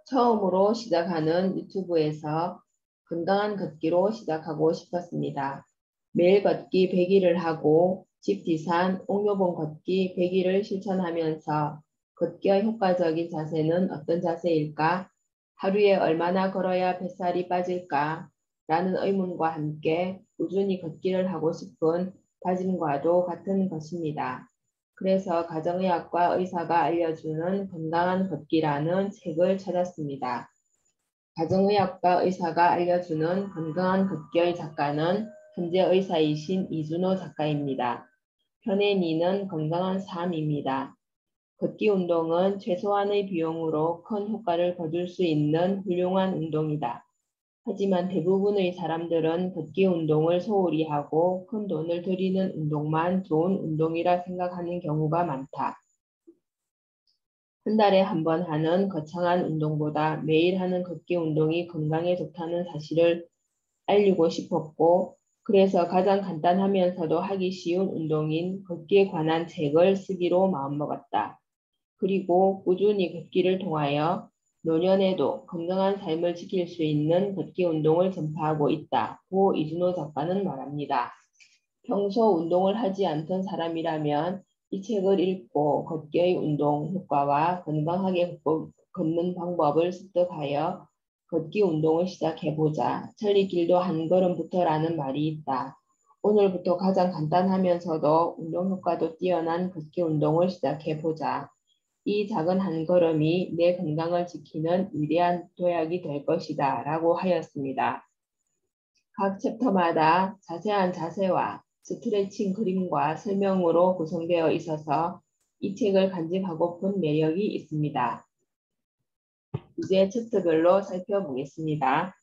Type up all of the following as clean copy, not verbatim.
처음으로 시작하는 유튜브에서 건강한 걷기로 시작하고 싶었습니다. 매일 걷기 100일을 하고 집지산 옥녀봉 걷기 100일을 실천하면서 걷기의 효과적인 자세는 어떤 자세일까? 하루에 얼마나 걸어야 뱃살이 빠질까? 라는 의문과 함께 꾸준히 걷기를 하고 싶은 다짐과도 같은 것입니다. 그래서 가정의학과 의사가 알려주는 건강한 걷기라는 책을 찾았습니다. 가정의학과 의사가 알려주는 건강한 걷기의 작가는 현재 의사이신 이준호 작가입니다. 편의 미는 건강한 삶입니다. 걷기 운동은 최소한의 비용으로 큰 효과를 거둘 수 있는 훌륭한 운동이다. 하지만 대부분의 사람들은 걷기 운동을 소홀히 하고 큰 돈을 들이는 운동만 좋은 운동이라 생각하는 경우가 많다. 한 달에 한 번 하는 거창한 운동보다 매일 하는 걷기 운동이 건강에 좋다는 사실을 알리고 싶었고, 그래서 가장 간단하면서도 하기 쉬운 운동인 걷기에 관한 책을 쓰기로 마음먹었다. 그리고 꾸준히 걷기를 통하여 노년에도 건강한 삶을 지킬 수 있는 걷기 운동을 전파하고 있다고 이준호 작가는 말합니다. 평소 운동을 하지 않던 사람이라면 이 책을 읽고 걷기의 운동 효과와 건강하게 걷는 방법을 습득하여 걷기 운동을 시작해보자. 천리길도 한 걸음부터라는 말이 있다. 오늘부터 가장 간단하면서도 운동 효과도 뛰어난 걷기 운동을 시작해보자. 이 작은 한 걸음이 내 건강을 지키는 위대한 도약이 될 것이다. 라고 하였습니다. 각 챕터마다 자세한 자세와 스트레칭 그림과 설명으로 구성되어 있어서 이 책을 간직하고픈 매력이 있습니다. 이제 챕터별로 살펴보겠습니다.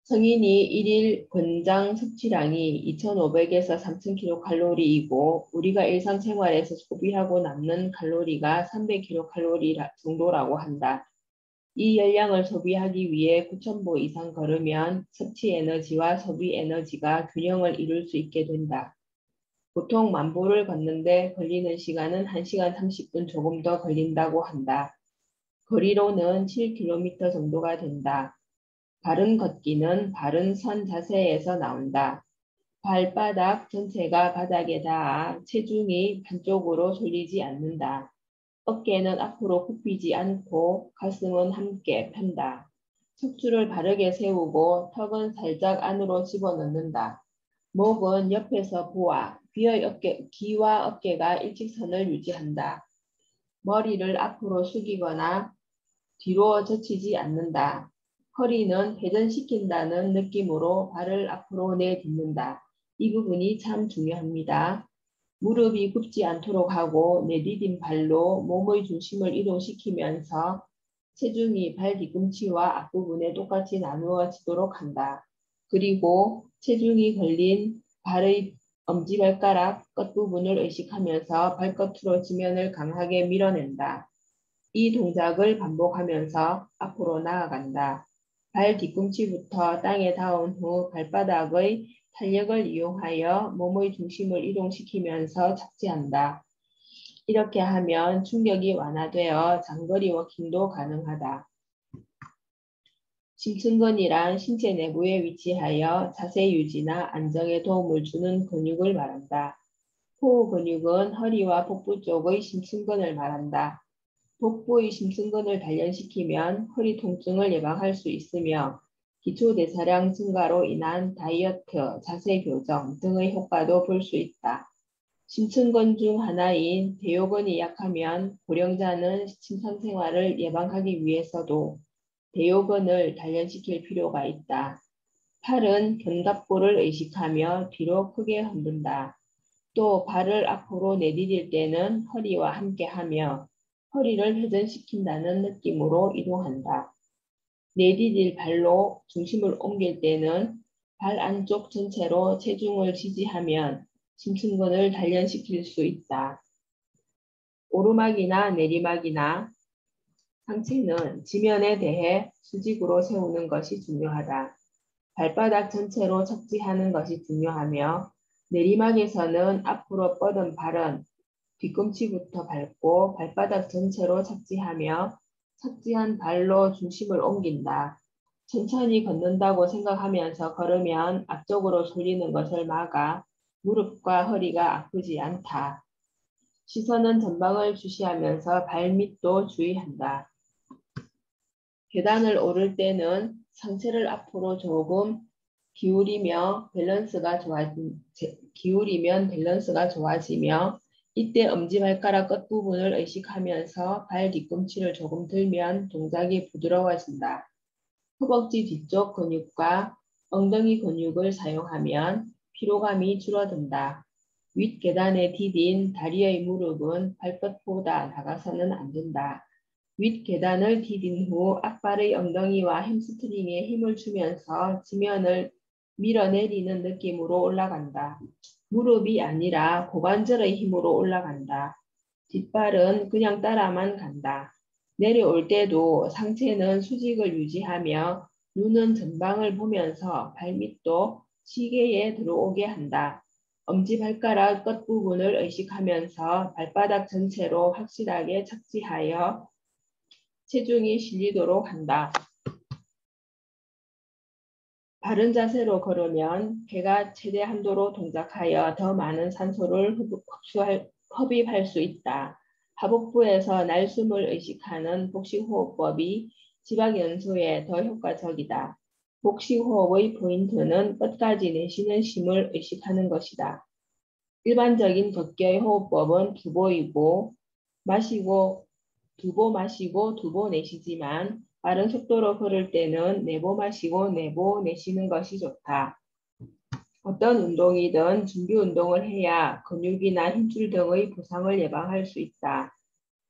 성인이 1일 권장 섭취량이 2,500에서 3,000kcal이고 우리가 일상생활에서 소비하고 남는 칼로리가 300kcal 정도라고 한다. 이 열량을 소비하기 위해 9,000보 이상 걸으면 섭취 에너지와 소비 에너지가 균형을 이룰 수 있게 된다. 보통 10,000보를 걷는데 걸리는 시간은 1시간 30분 조금 더 걸린다고 한다. 거리로는 7km 정도가 된다. 바른 걷기는 바른 선 자세에서 나온다. 발바닥 전체가 바닥에 닿아 체중이 한쪽으로 쏠리지 않는다. 어깨는 앞으로 굽히지 않고 가슴은 함께 편다. 척추를 바르게 세우고 턱은 살짝 안으로 집어넣는다. 목은 옆에서 보아 귀와 어깨가 일직선을 유지한다. 머리를 앞으로 숙이거나 뒤로 젖히지 않는다. 허리는 회전시킨다는 느낌으로 발을 앞으로 내딛는다. 이 부분이 참 중요합니다. 무릎이 굽지 않도록 하고 내디딘 발로 몸의 중심을 이동시키면서 체중이 발 뒤꿈치와 앞부분에 똑같이 나누어지도록 한다. 그리고 체중이 걸린 발의 엄지발가락 끝부분을 의식하면서 발끝으로 지면을 강하게 밀어낸다. 이 동작을 반복하면서 앞으로 나아간다. 발 뒤꿈치부터 땅에 닿은 후 발바닥의 탄력을 이용하여 몸의 중심을 이동시키면서 착지한다. 이렇게 하면 충격이 완화되어 장거리 워킹도 가능하다. 심층근이란 신체 내부에 위치하여 자세 유지나 안정에 도움을 주는 근육을 말한다. 호흡 근육은 허리와 복부 쪽의 심층근을 말한다. 복부의 심층근을 단련시키면 허리 통증을 예방할 수 있으며 기초대사량 증가로 인한 다이어트, 자세 교정 등의 효과도 볼 수 있다. 심층근 중 하나인 대요근이 약하면 고령자는 침상생활을 예방하기 위해서도 대요근을 단련시킬 필요가 있다. 팔은 견갑골을 의식하며 뒤로 크게 흔든다. 또 발을 앞으로 내디딜 때는 허리와 함께하며 허리를 회전시킨다는 느낌으로 이동한다. 내디딜 발로 중심을 옮길 때는 발 안쪽 전체로 체중을 지지하면 심층근을 단련시킬 수 있다. 오르막이나 내리막이나 상체는 지면에 대해 수직으로 세우는 것이 중요하다. 발바닥 전체로 착지하는 것이 중요하며 내리막에서는 앞으로 뻗은 발은 뒤꿈치부터 밟고 발바닥 전체로 착지하며 착지한 발로 중심을 옮긴다. 천천히 걷는다고 생각하면서 걸으면 앞쪽으로 쏠리는 것을 막아 무릎과 허리가 아프지 않다. 시선은 전방을 주시하면서 발밑도 주의한다. 계단을 오를 때는 상체를 앞으로 조금 기울이면 밸런스가 좋아지며 이때 엄지발가락 끝부분을 의식하면서 발 뒤꿈치를 조금 들면 동작이 부드러워진다. 허벅지 뒤쪽 근육과 엉덩이 근육을 사용하면 피로감이 줄어든다. 윗 계단에 디딘 다리의 무릎은 발끝보다 나가서는 안 된다. 윗 계단을 디딘 후 앞발의 엉덩이와 햄스트링에 힘을 주면서 지면을 밀어내리는 느낌으로 올라간다. 무릎이 아니라 고관절의 힘으로 올라간다. 뒷발은 그냥 따라만 간다. 내려올 때도 상체는 수직을 유지하며 눈은 전방을 보면서 발밑도 시계에 들어오게 한다. 엄지발가락 끝부분을 의식하면서 발바닥 전체로 확실하게 착지하여 체중이 실리도록 한다. 바른 자세로 걸으면 폐가 최대 한도로 동작하여 더 많은 산소를 흡입할 수 있다. 하복부에서 날숨을 의식하는 복식호흡법이 지박연소에 더 효과적이다. 복식호흡의 포인트는 끝까지 내쉬는 쉼을 의식하는 것이다. 일반적인 걷기의 호흡법은 두보이고 두보 마시고 두보 내쉬지만 빠른 속도로 걸을 때는 네보 마시고 네보 내쉬는 것이 좋다. 어떤 운동이든 준비 운동을 해야 근육이나 힘줄 등의 부상을 예방할 수 있다.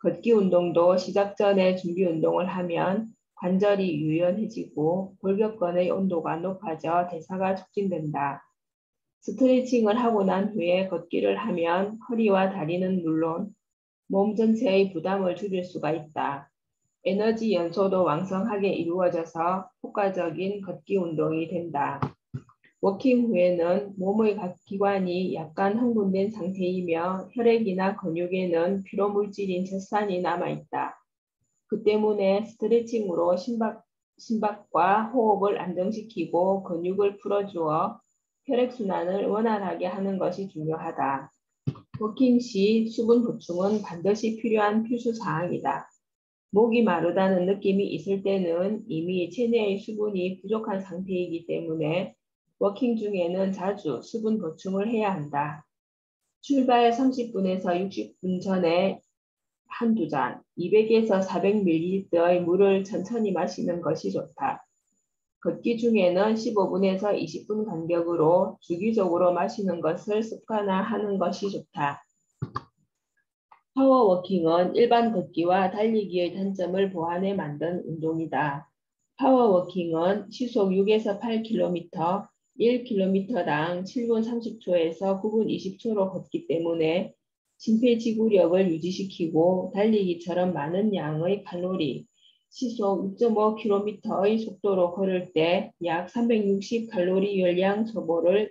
걷기 운동도 시작 전에 준비 운동을 하면 관절이 유연해지고 골격근의 온도가 높아져 대사가 촉진된다. 스트레칭을 하고 난 후에 걷기를 하면 허리와 다리는 물론 몸 전체의 부담을 줄일 수가 있다. 에너지 연소도 왕성하게 이루어져서 효과적인 걷기 운동이 된다. 워킹 후에는 몸의 각 기관이 약간 흥분된 상태이며 혈액이나 근육에는 피로물질인 젖산이 남아있다. 그 때문에 스트레칭으로 심박과 호흡을 안정시키고 근육을 풀어주어 혈액순환을 원활하게 하는 것이 중요하다. 워킹 시 수분 보충은 반드시 필요한 필수사항이다. 목이 마르다는 느낌이 있을 때는 이미 체내의 수분이 부족한 상태이기 때문에 워킹 중에는 자주 수분 보충을 해야 한다. 출발 30분에서 60분 전에 한두 잔, 200에서 400ml의 물을 천천히 마시는 것이 좋다. 걷기 중에는 15분에서 20분 간격으로 주기적으로 마시는 것을 습관화하는 것이 좋다. 파워워킹은 일반 걷기와 달리기의 단점을 보완해 만든 운동이다. 파워워킹은 시속 6에서 8km, 1km당 7분 30초에서 9분 20초로 걷기 때문에 심폐지구력을 유지시키고 달리기처럼 많은 양의 칼로리, 시속 6.5km의 속도로 걸을 때 약 360칼로리 열량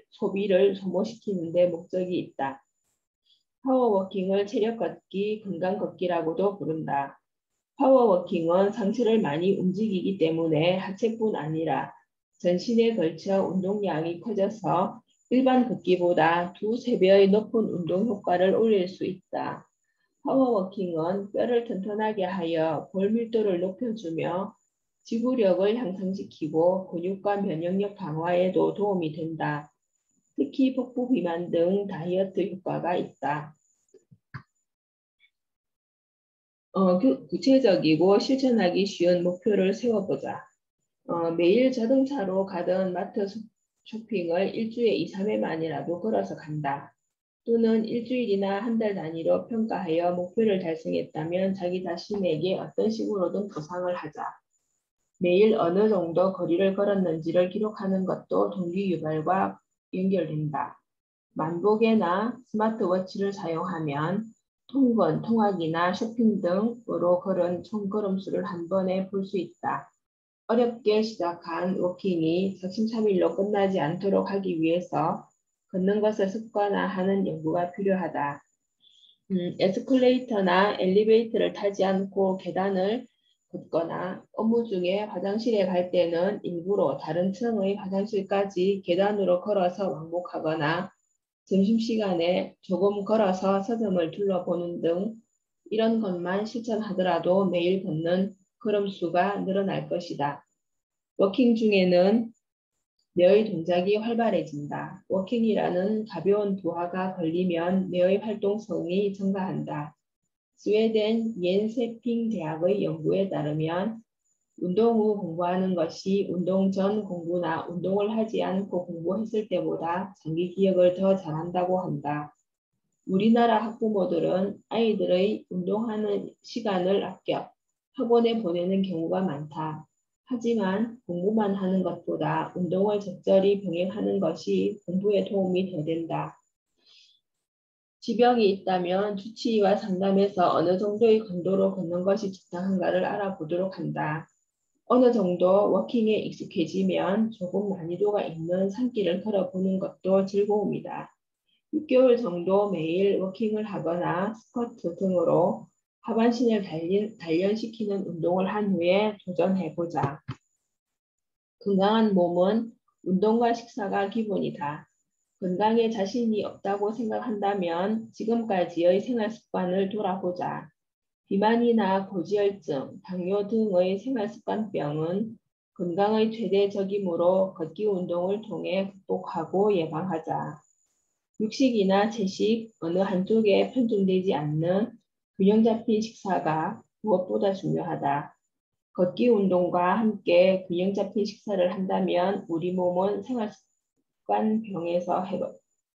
소비를 소모시키는 데 목적이 있다. 파워워킹을 체력 걷기, 건강 걷기라고도 부른다. 파워워킹은 상체를 많이 움직이기 때문에 하체뿐 아니라 전신에 걸쳐 운동량이 커져서 일반 걷기보다 2~3배의 높은 운동 효과를 올릴 수 있다. 파워워킹은 뼈를 튼튼하게 하여 볼 밀도를 높여주며 지구력을 향상시키고 근육과 면역력 강화에도 도움이 된다. 특히 복부 비만 등 다이어트 효과가 있다. 구체적이고 실천하기 쉬운 목표를 세워보자. 매일 자동차로 가던 마트 쇼핑을 일주일에 2~3회만이라도 걸어서 간다. 또는 일주일이나 한 달 단위로 평가하여 목표를 달성했다면 자기 자신에게 어떤 식으로든 보상을 하자. 매일 어느 정도 거리를 걸었는지를 기록하는 것도 동기 유발과 연결된다. 만보계나 스마트워치를 사용하면 통근, 통학이나 쇼핑 등으로 걸은 총 걸음수를 한 번에 볼 수 있다. 어렵게 시작한 워킹이 작심삼일로 끝나지 않도록 하기 위해서 걷는 것을 습관화하는 연구가 필요하다. 에스컬레이터나 엘리베이터를 타지 않고 계단을 걷거나 업무 중에 화장실에 갈 때는 일부러 다른 층의 화장실까지 계단으로 걸어서 왕복하거나 점심시간에 조금 걸어서 서점을 둘러보는 등 이런 것만 실천하더라도 매일 걷는 걸음수가 늘어날 것이다. 워킹 중에는 뇌의 동작이 활발해진다. 워킹이라는 가벼운 부하가 걸리면 뇌의 활동성이 증가한다. 스웨덴 옌세핑 대학의 연구에 따르면 운동 후 공부하는 것이 운동 전 공부나 운동을 하지 않고 공부했을 때보다 장기 기억을 더 잘한다고 한다. 우리나라 학부모들은 아이들의 운동하는 시간을 아껴 학원에 보내는 경우가 많다. 하지만 공부만 하는 것보다 운동을 적절히 병행하는 것이 공부에 도움이 더 된다. 지병이 있다면 주치의와 상담해서 어느 정도의 강도로 걷는 것이 적당한가를 알아보도록 한다. 어느 정도 워킹에 익숙해지면 조금 난이도가 있는 산길을 걸어보는 것도 즐거움이다. 6개월 정도 매일 워킹을 하거나 스쿼트 등으로 하반신을 단련시키는 운동을 한 후에 도전해보자. 건강한 몸은 운동과 식사가 기본이다. 건강에 자신이 없다고 생각한다면 지금까지의 생활 습관을 돌아보자. 비만이나 고지혈증, 당뇨 등의 생활습관병은 건강의 최대 적임으로 걷기 운동을 통해 극복하고 예방하자. 육식이나 채식 어느 한쪽에 편중되지 않는 균형 잡힌 식사가 무엇보다 중요하다. 걷기 운동과 함께 균형 잡힌 식사를 한다면 우리 몸은 생활습관병에서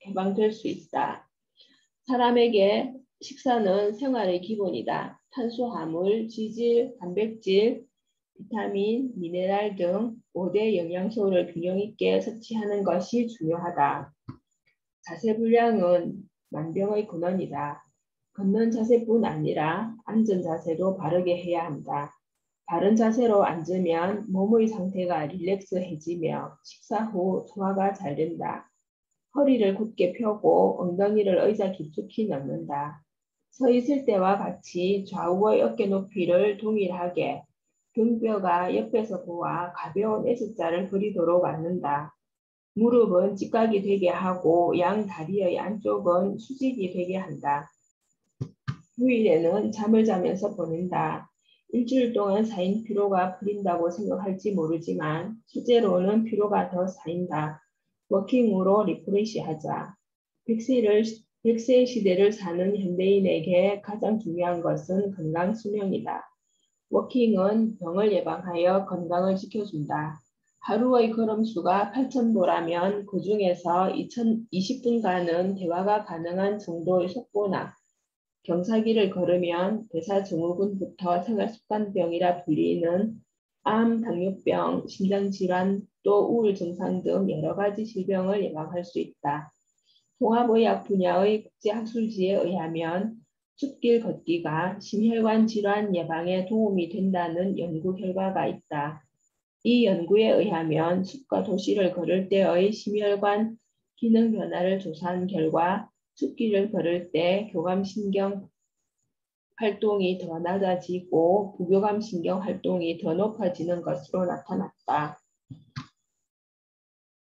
해방될 수 있다. 사람에게 식사는 생활의 기본이다. 탄수화물, 지질, 단백질, 비타민, 미네랄 등 5대 영양소를 균형 있게 섭취하는 것이 중요하다. 자세 불량은 만병의 근원이다. 걷는 자세뿐 아니라 앉은 자세도 바르게 해야 한다. 바른 자세로 앉으면 몸의 상태가 릴렉스해지며 식사 후 소화가 잘 된다. 허리를 곧게 펴고 엉덩이를 의자 깊숙이 넣는다. 서 있을 때와 같이 좌우의 어깨 높이를 동일하게 등뼈가 옆에서 보아 가벼운 S자를 그리도록 앉는다. 무릎은 직각이 되게 하고 양 다리의 안쪽은 수직이 되게 한다. 휴일에는 잠을 자면서 보낸다. 일주일 동안 쌓인 피로가 풀린다고 생각할지 모르지만 실제로는 피로가 더 쌓인다. 워킹으로 리프레시하자. 100세 시대를 사는 현대인에게 가장 중요한 것은 건강 수명이다. 워킹은 병을 예방하여 건강을 지켜준다. 하루의 걸음수가 8,000보라면 그 중에서 20분간은 대화가 가능한 정도의 속보나 경사기를 걸으면 대사증후군부터 생활습관병이라 불리는 암, 당뇨병, 심장질환, 또 우울 증상 등 여러 가지 질병을 예방할 수 있다. 통합의학 분야의 국제학술지에 의하면 숲길 걷기가 심혈관 질환 예방에 도움이 된다는 연구 결과가 있다. 이 연구에 의하면 숲과 도시를 걸을 때의 심혈관 기능 변화를 조사한 결과 숲길을 걸을 때 교감신경 활동이 더 낮아지고 부교감신경 활동이 더 높아지는 것으로 나타났다.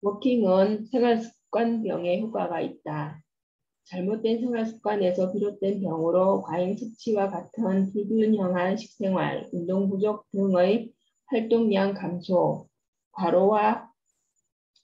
워킹은 생활습관병에 효과가 있다. 잘못된 생활습관에서 비롯된 병으로 과잉 섭취와 같은 불균형한 식생활, 운동 부족 등의 활동량 감소, 과로와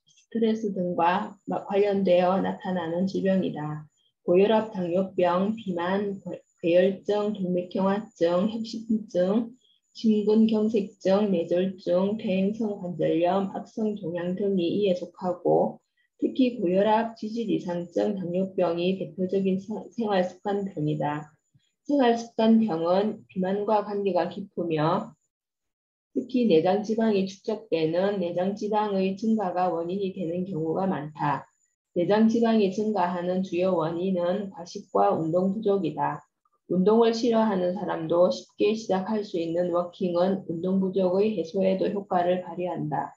스트레스 등과 관련되어 나타나는 질병이다. 고혈압, 당뇨병, 비만, 괴혈증, 동맥경화증, 협심증, 심근경색증, 뇌졸중, 퇴행성 관절염, 악성 종양 등이 이에 속하고 특히 고혈압, 지질이상증, 당뇨병이 대표적인 생활습관병이다. 생활습관병은 비만과 관계가 깊으며 특히 내장지방이 축적되는 내장지방의 증가가 원인이 되는 경우가 많다. 내장지방이 증가하는 주요 원인은 과식과 운동 부족이다. 운동을 싫어하는 사람도 쉽게 시작할 수 있는 워킹은 운동 부족의 해소에도 효과를 발휘한다.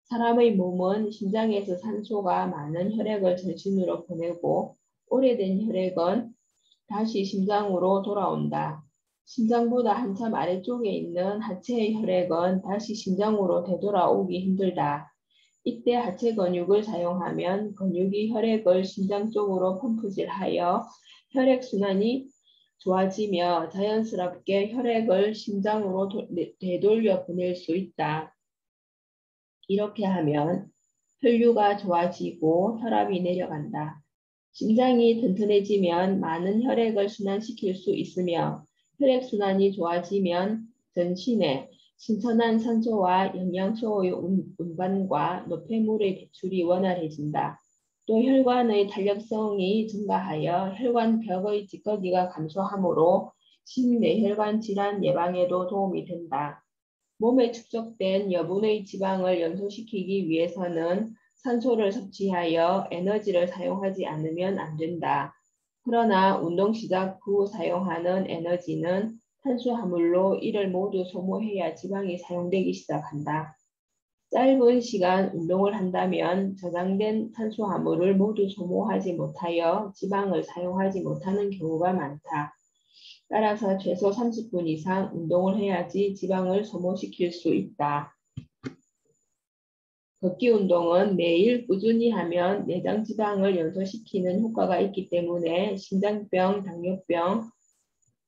사람의 몸은 심장에서 산소가 많은 혈액을 전신으로 보내고 오래된 혈액은 다시 심장으로 돌아온다. 심장보다 한참 아래쪽에 있는 하체의 혈액은 다시 심장으로 되돌아오기 힘들다. 이때 하체 근육을 사용하면 근육이 혈액을 심장 쪽으로 펌프질하여 혈액순환이 좋아지며 자연스럽게 혈액을 심장으로 되돌려 보낼 수 있다. 이렇게 하면 혈류가 좋아지고 혈압이 내려간다. 심장이 튼튼해지면 많은 혈액을 순환시킬 수 있으며 혈액순환이 좋아지면 전신에 신선한 산소와 영양소의 운반과 노폐물의 배출이 원활해진다. 또 혈관의 탄력성이 증가하여 혈관벽의 찌꺼기가 감소하므로 심내혈관 질환 예방에도 도움이 된다. 몸에 축적된 여분의 지방을 연소시키기 위해서는 산소를 섭취하여 에너지를 사용하지 않으면 안 된다. 그러나 운동 시작 후 사용하는 에너지는 탄수화물로 이를 모두 소모해야 지방이 사용되기 시작한다. 짧은 시간 운동을 한다면 저장된 탄수화물을 모두 소모하지 못하여 지방을 사용하지 못하는 경우가 많다. 따라서 최소 30분 이상 운동을 해야지 지방을 소모시킬 수 있다. 걷기 운동은 매일 꾸준히 하면 내장 지방을 연소시키는 효과가 있기 때문에 심장병, 당뇨병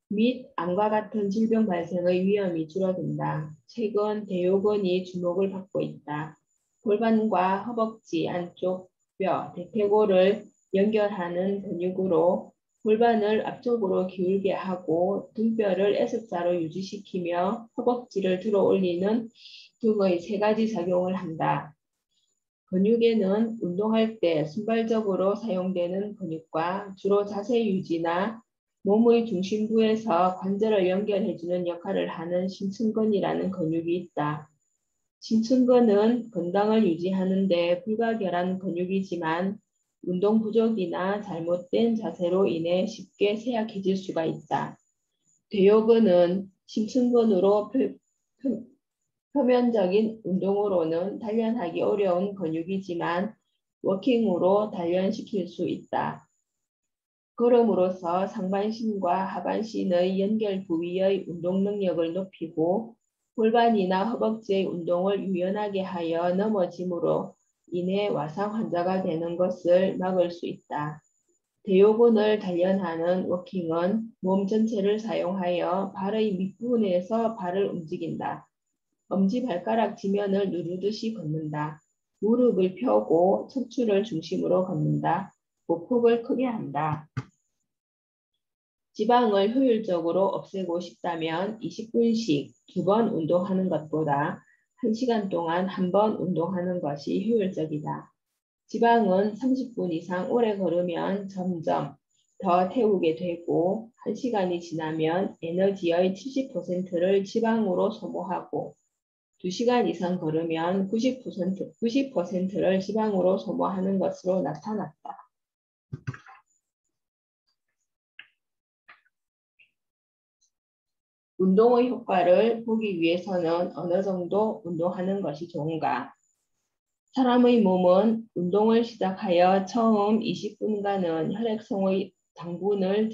및 암과 같은 질병 발생의 위험이 줄어든다. 최근 대요근이 주목을 받고 있다. 골반과 허벅지 안쪽 뼈, 대퇴골을 연결하는 근육으로 골반을 앞쪽으로 기울게 하고 등뼈를 S자로 유지시키며 허벅지를 들어 올리는 등의 세 가지 작용을 한다. 근육에는 운동할 때 순발적으로 사용되는 근육과 주로 자세 유지나 몸의 중심부에서 관절을 연결해주는 역할을 하는 심층근이라는 근육이 있다. 심층근은 건강을 유지하는 데 불가결한 근육이지만 운동 부족이나 잘못된 자세로 인해 쉽게 쇠약해질 수가 있다. 대요근은 심층근으로 표면적인 운동으로는 단련하기 어려운 근육이지만 워킹으로 단련시킬 수 있다. 걸음으로써 상반신과 하반신의 연결 부위의 운동 능력을 높이고 골반이나 허벅지의 운동을 유연하게 하여 넘어짐으로 인해 와상 환자가 되는 것을 막을 수 있다. 대요근을 단련하는 워킹은 몸 전체를 사용하여 발의 밑부분에서 발을 움직인다. 엄지발가락 지면을 누르듯이 걷는다. 무릎을 펴고 척추를 중심으로 걷는다. 보폭을 크게 한다. 지방을 효율적으로 없애고 싶다면 20분씩 2번 운동하는 것보다 1시간 동안 1번 운동하는 것이 효율적이다. 지방은 30분 이상 오래 걸으면 점점 더 태우게 되고 1시간이 지나면 에너지의 70%를 지방으로 소모하고 2시간 이상 걸으면 90%를 지방으로 소모하는 것으로 나타났다. 운동의 효과를 보기 위해서는 어느 정도 운동하는 것이 좋은가? 사람의 몸은 운동을 시작하여 처음 20분간은 혈액성의 당분을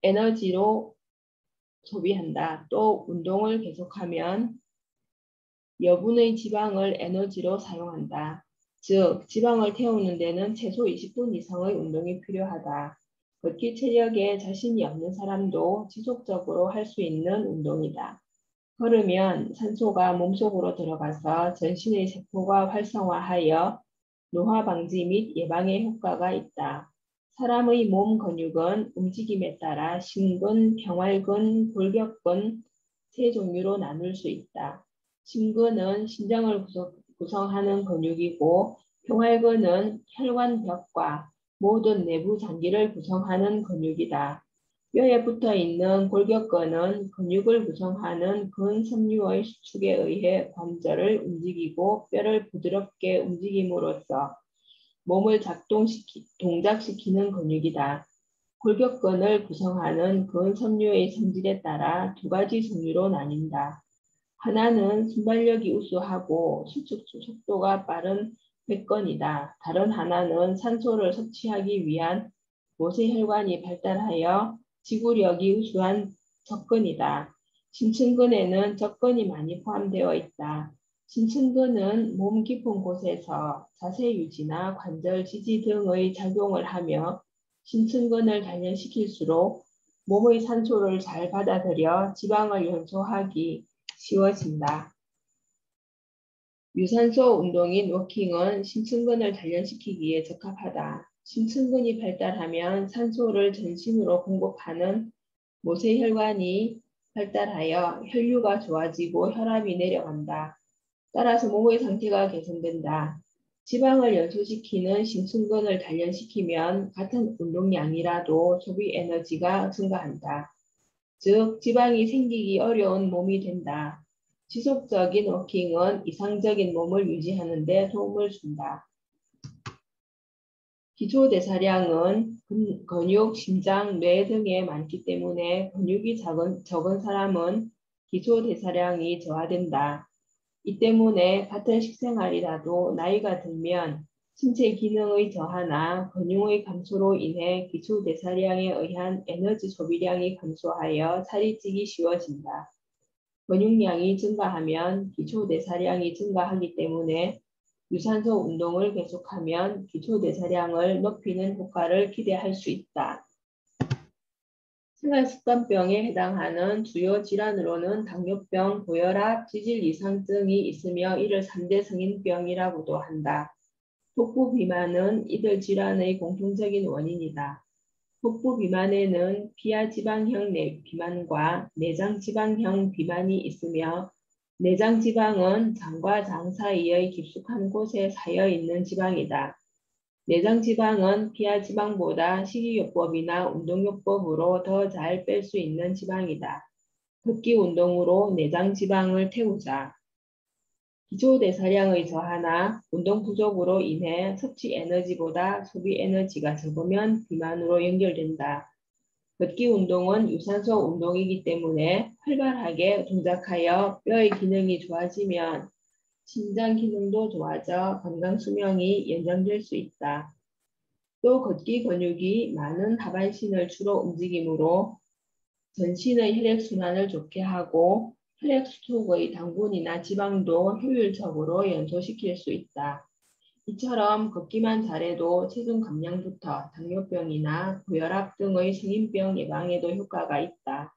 에너지로 소비한다. 또 운동을 계속하면 여분의 지방을 에너지로 사용한다. 즉, 지방을 태우는 데는 최소 20분 이상의 운동이 필요하다. 걷기 체력에 자신이 없는 사람도 지속적으로 할 수 있는 운동이다. 걸으면 산소가 몸속으로 들어가서 전신의 세포가 활성화하여 노화 방지 및 예방에 효과가 있다. 사람의 몸 근육은 움직임에 따라 심근, 경활근, 골격근 세 종류로 나눌 수 있다. 심근은 심장을 구성하는 근육이고 경활근은 혈관벽과 모든 내부 장기를 구성하는 근육이다. 뼈에 붙어 있는 골격근은 근육을 구성하는 근섬유의 수축에 의해 관절을 움직이고 뼈를 부드럽게 움직임으로써 몸을 동작시키는 근육이다. 골격근을 구성하는 근섬유의 성질에 따라 두 가지 종류로 나뉜다. 하나는 순발력이 우수하고 수축 속도가 빠른 백근이다. 다른 하나는 산소를 섭취하기 위한 모세혈관이 발달하여 지구력이 우수한 접근이다. 심층근에는 접근이 많이 포함되어 있다. 심층근은 몸 깊은 곳에서 자세 유지나 관절 지지 등의 작용을 하며 심층근을 단련시킬수록 몸의 산소를 잘 받아들여 지방을 연소하기 쉬워진다. 유산소 운동인 워킹은 심층근을 단련시키기에 적합하다. 심층근이 발달하면 산소를 전신으로 공급하는 모세혈관이 발달하여 혈류가 좋아지고 혈압이 내려간다. 따라서 몸의 상태가 개선된다. 지방을 연소시키는 심층근을 단련시키면 같은 운동량이라도 소비 에너지가 증가한다. 즉, 지방이 생기기 어려운 몸이 된다. 지속적인 워킹은 이상적인 몸을 유지하는 데 도움을 준다. 기초대사량은 근육, 심장, 뇌 등에 많기 때문에 근육이 적은 사람은 기초대사량이 저하된다. 이 때문에 같은 식생활이라도 나이가 들면 신체 기능의 저하나 근육의 감소로 인해 기초대사량에 의한 에너지 소비량이 감소하여 살이 찌기 쉬워진다. 근육량이 증가하면 기초대사량이 증가하기 때문에 유산소 운동을 계속하면 기초대사량을 높이는 효과를 기대할 수 있다. 생활습관병에 해당하는 주요 질환으로는 당뇨병, 고혈압, 지질 이상증이 있으며 이를 3대 성인병이라고도 한다. 복부 비만은 이들 질환의 공통적인 원인이다. 복부 비만에는 피하지방형 비만과 내장지방형 비만이 있으며 내장지방은 장과 장 사이의 깊숙한 곳에 쌓여 있는 지방이다. 내장지방은 피하지방보다 식이요법이나 운동요법으로 더 잘 뺄 수 있는 지방이다. 걷기 운동으로 내장지방을 태우자. 기초대사량의 저하나 운동 부족으로 인해 섭취 에너지보다 소비 에너지가 적으면 비만으로 연결된다. 걷기 운동은 유산소 운동이기 때문에 활발하게 동작하여 뼈의 기능이 좋아지면 심장 기능도 좋아져 건강 수명이 연장될 수 있다. 또 걷기 근육이 많은 하반신을 주로 움직이므로 전신의 혈액순환을 좋게 하고 혈액 속의 당분이나 지방도 효율적으로 연소시킬 수 있다. 이처럼 걷기만 잘해도 체중 감량부터 당뇨병이나 고혈압 등의 성인병 예방에도 효과가 있다.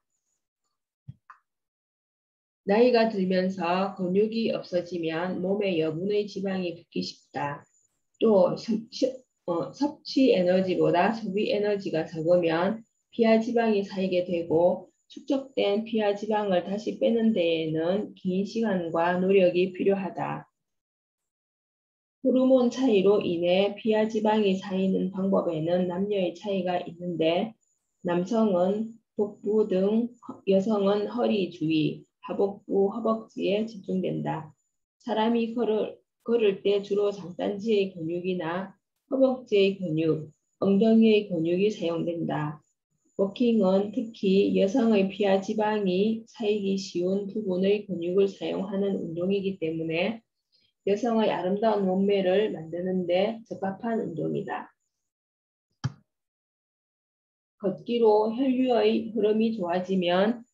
나이가 들면서 근육이 없어지면 몸에 여분의 지방이 붙기 쉽다. 또 섭취 에너지보다 소비 에너지가 적으면 피하지방이 쌓이게 되고 축적된 피하지방을 다시 빼는 데에는 긴 시간과 노력이 필요하다. 호르몬 차이로 인해 피하지방이 쌓이는 방법에는 남녀의 차이가 있는데 남성은 복부 등 여성은 허리 주위, 하복부, 허벅지에 집중된다. 사람이 걸을 때 주로 장단지의 근육이나 허벅지의 근육, 엉덩이의 근육이 사용된다. 워킹은 특히 여성의 피하지방이 쌓이기 쉬운 부분의 근육을 사용하는 운동이기 때문에 여성의 아름다운 몸매를 만드는 데 적합한 운동이다. 걷기로 혈류의 흐름이 좋아지면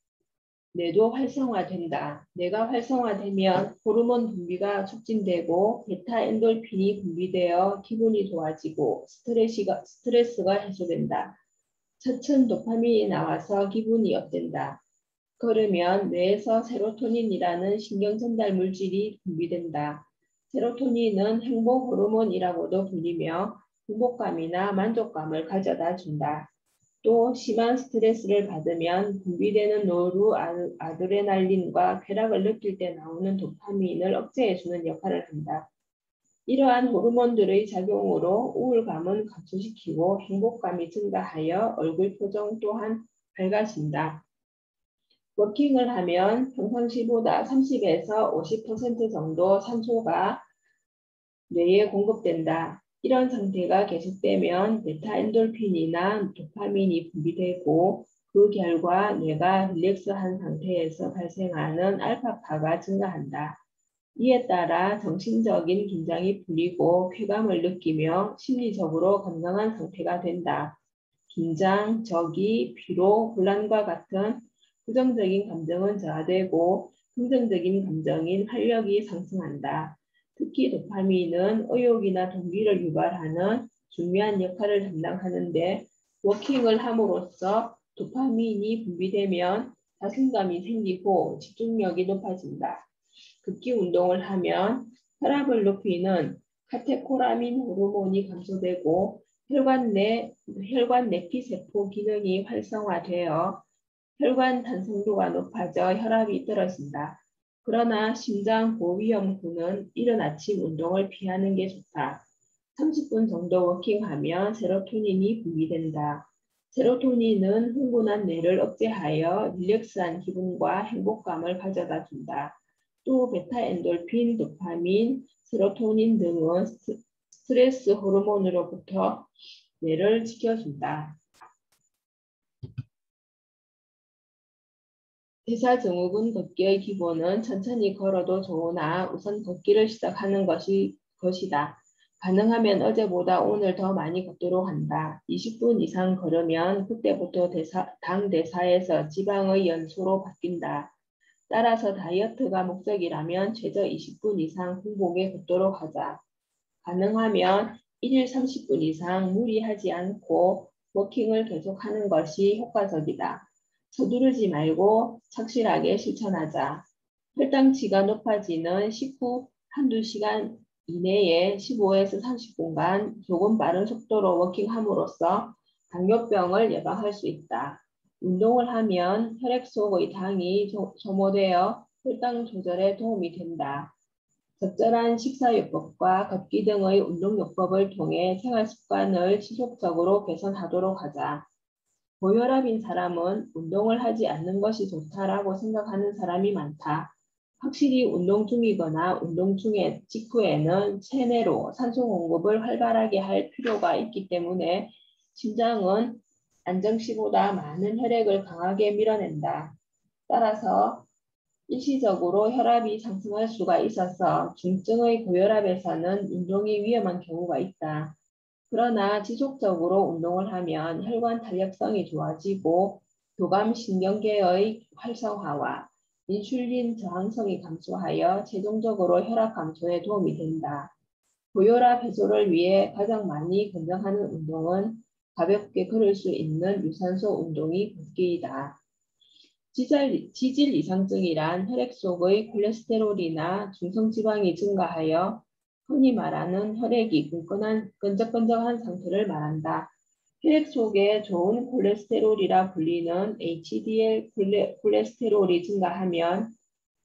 뇌도 활성화된다. 뇌가 활성화되면 호르몬 분비가 촉진되고 베타 엔돌핀이 분비되어 기분이 좋아지고 스트레스가 해소된다. 차츰 도파민이 나와서 기분이 업된다. 걸으면 뇌에서 세로토닌이라는 신경 전달 물질이 분비된다. 세로토닌은 행복 호르몬이라고도 불리며 행복감이나 만족감을 가져다 준다. 또 심한 스트레스를 받으면 분비되는 노르아드레날린과 쾌락을 느낄 때 나오는 도파민을 억제해주는 역할을 한다. 이러한 호르몬들의 작용으로 우울감은 감소시키고 행복감이 증가하여 얼굴 표정 또한 밝아진다. 워킹을 하면 평상시보다 30에서 50% 정도 산소가 뇌에 공급된다. 이런 상태가 계속되면 베타 엔돌핀이나 도파민이 분비되고 그 결과 뇌가 릴렉스한 상태에서 발생하는 알파파가 증가한다. 이에 따라 정신적인 긴장이 풀리고 쾌감을 느끼며 심리적으로 건강한 상태가 된다. 긴장, 적이, 피로, 혼란과 같은 부정적인 감정은 저하되고 긍정적인 감정인 활력이 상승한다. 특히 도파민은 의욕이나 동기를 유발하는 중요한 역할을 담당하는데 워킹을 함으로써 도파민이 분비되면 자신감이 생기고 집중력이 높아진다. 극기 운동을 하면 혈압을 높이는 카테코라민 호르몬이 감소되고 혈관 내피세포 기능이 활성화되어 혈관 단성도가 높아져 혈압이 떨어진다. 그러나 심장 고위험 후는 이른 아침 운동을 피하는 게 좋다. 30분 정도 워킹하면 세로토닌이 분비된다. 세로토닌은 흥분한 뇌를 억제하여 릴렉스한 기분과 행복감을 가져다 준다. 또 베타 엔돌핀, 도파민, 세로토닌 등은 스트레스 호르몬으로부터 뇌를 지켜준다. 대사증후군 걷기의 기본은 천천히 걸어도 좋으나 우선 걷기를 시작하는 것이다. 가능하면 어제보다 오늘 더 많이 걷도록 한다. 20분 이상 걸으면 그때부터 당 대사에서 지방의 연소로 바뀐다. 따라서 다이어트가 목적이라면 최저 20분 이상 공복에 걷도록 하자. 가능하면 1일 30분 이상 무리하지 않고 워킹을 계속하는 것이 효과적이다. 서두르지 말고 착실하게 실천하자. 혈당치가 높아지는 식후 한두 시간 이내에 15에서 30분간 조금 빠른 속도로 워킹함으로써 당뇨병을 예방할 수 있다. 운동을 하면 혈액 속의 당이 소모되어 혈당 조절에 도움이 된다. 적절한 식사요법과 걷기 등의 운동요법을 통해 생활습관을 지속적으로 개선하도록 하자. 고혈압인 사람은 운동을 하지 않는 것이 좋다라고 생각하는 사람이 많다. 확실히 운동 중이거나 운동 직후에는 체내로 산소 공급을 활발하게 할 필요가 있기 때문에 심장은 안정시보다 많은 혈액을 강하게 밀어낸다. 따라서 일시적으로 혈압이 상승할 수가 있어서 중증의 고혈압에서는 운동이 위험한 경우가 있다. 그러나 지속적으로 운동을 하면 혈관 탄력성이 좋아지고 교감신경계의 활성화와 인슐린 저항성이 감소하여 최종적으로 혈압 감소에 도움이 된다. 고혈압 해소를 위해 가장 많이 권장하는 운동은 가볍게 걸을 수 있는 유산소 운동이 걷기이다. 지질 이상증이란 혈액 속의 콜레스테롤이나 중성지방이 증가하여 흔히 말하는 혈액이 끈적끈적한 상태를 말한다. 혈액 속에 좋은 콜레스테롤이라 불리는 HDL 콜레스테롤이 증가하면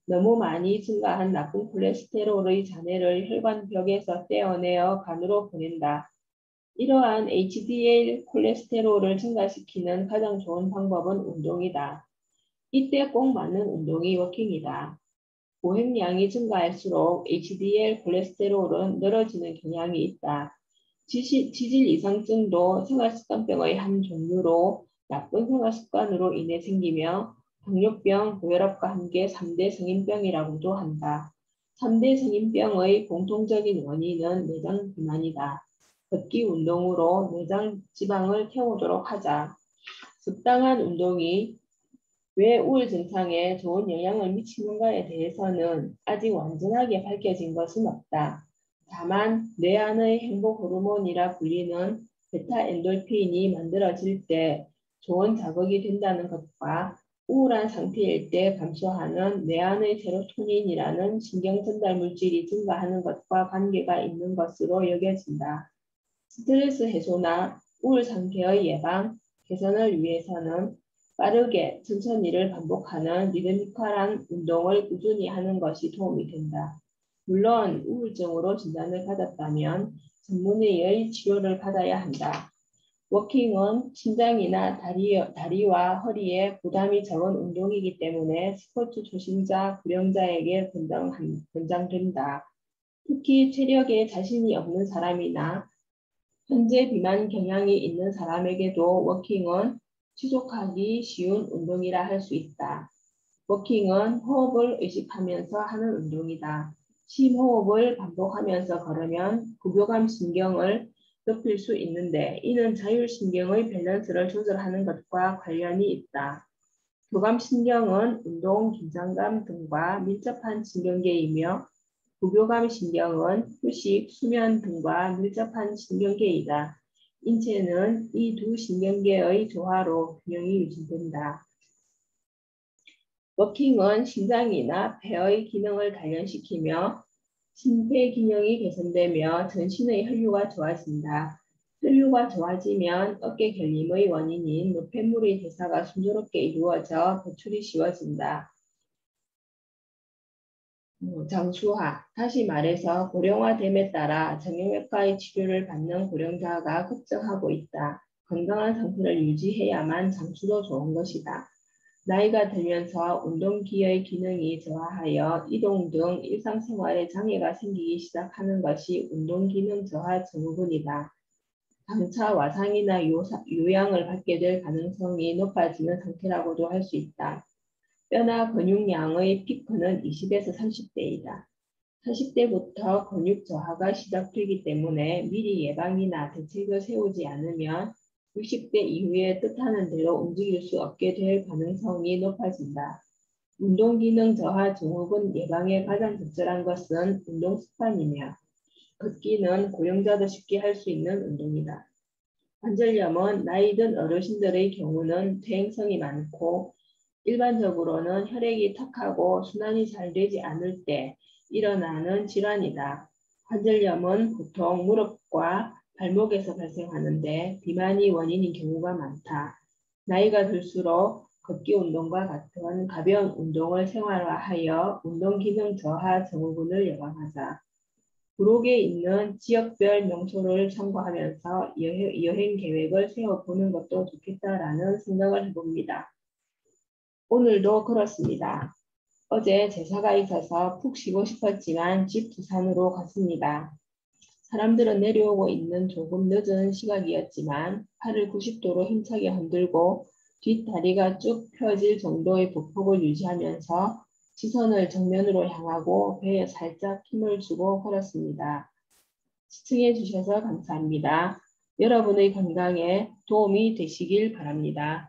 너무 많이 증가한 나쁜 콜레스테롤의 잔해를 혈관벽에서 떼어내어 간으로 보낸다. 이러한 HDL 콜레스테롤을 증가시키는 가장 좋은 방법은 운동이다. 이때 꼭 맞는 운동이 워킹이다. 보행량이 증가할수록 HDL 콜레스테롤은 늘어지는 경향이 있다. 지질 이상증도 생활습관병의 한 종류로 나쁜 생활습관으로 인해 생기며 당뇨병, 고혈압과 함께 3대 성인병이라고도 한다. 3대 성인병의 공통적인 원인은 내장 비만이다. 걷기 운동으로 내장 지방을 태우도록 하자. 적당한 운동이 왜 우울 증상에 좋은 영향을 미치는가에 대해서는 아직 완전하게 밝혀진 것은 없다. 다만 뇌 안의 행복 호르몬이라 불리는 베타 엔돌핀이 만들어질 때 좋은 자극이 된다는 것과 우울한 상태일 때 감소하는 뇌 안의 세로토닌이라는 신경 전달 물질이 증가하는 것과 관계가 있는 것으로 여겨진다. 스트레스 해소나 우울 상태의 예방, 개선을 위해서는 빠르게 천천히를 반복하는 리드미컬한 운동을 꾸준히 하는 것이 도움이 된다. 물론 우울증으로 진단을 받았다면 전문의의 치료를 받아야 한다. 워킹은 심장이나 다리와 허리에 부담이 적은 운동이기 때문에 스포츠 초심자, 불영자에게 권장된다. 특히 체력에 자신이 없는 사람이나 현재 비만 경향이 있는 사람에게도 워킹은 지속하기 쉬운 운동이라 할 수 있다. 워킹은 호흡을 의식하면서 하는 운동이다. 심호흡을 반복하면서 걸으면 부교감 신경을 높일 수 있는데 이는 자율신경의 밸런스를 조절하는 것과 관련이 있다. 교감신경은 운동, 긴장감 등과 밀접한 신경계이며 부교감신경은 휴식, 수면 등과 밀접한 신경계이다. 인체는 이 두 신경계의 조화로 균형이 유지된다. 워킹은 심장이나 폐의 기능을 단련시키며 심폐기능이 개선되며 전신의 혈류가 좋아진다. 혈류가 좋아지면 어깨 결림의 원인인 노폐물의 대사가 순조롭게 이루어져 배출이 쉬워진다. 장수화, 다시 말해서 고령화됨에 따라 정형외과의 치료를 받는 고령자가 급증하고 있다. 건강한 상태를 유지해야만 장수도 좋은 것이다. 나이가 들면서 운동기의 기능이 저하하여 이동 등 일상생활에 장애가 생기기 시작하는 것이 운동기능 저하 증후군이다. 장차 와상이나 요양을 받게 될 가능성이 높아지는 상태라고도 할 수 있다. 뼈나 근육량의 피크는 20에서 30대이다. 40대부터 근육 저하가 시작되기 때문에 미리 예방이나 대책을 세우지 않으면 60대 이후에 뜻하는 대로 움직일 수 없게 될 가능성이 높아진다. 운동기능 저하 증후군 예방에 가장 적절한 것은 운동 습관이며 걷기는 고령자도 쉽게 할 수 있는 운동이다. 관절염은 나이 든 어르신들의 경우는 퇴행성이 많고 일반적으로는 혈액이 탁하고 순환이 잘 되지 않을 때 일어나는 질환이다. 관절염은 보통 무릎과 발목에서 발생하는데 비만이 원인인 경우가 많다. 나이가 들수록 걷기 운동과 같은 가벼운 운동을 생활화하여 운동기능 저하 증후군을 예방하자. 부록에 있는 지역별 명소를 참고하면서 여행 계획을 세워보는 것도 좋겠다라는 생각을 해봅니다. 오늘도 그렇습니다. 어제 제사가 있어서 푹 쉬고 싶었지만 집 두산으로 갔습니다. 사람들은 내려오고 있는 조금 늦은 시각이었지만 팔을 90도로 힘차게 흔들고 뒷다리가 쭉 펴질 정도의 보폭을 유지하면서 시선을 정면으로 향하고 배에 살짝 힘을 주고 걸었습니다. 시청해 주셔서 감사합니다. 여러분의 건강에 도움이 되시길 바랍니다.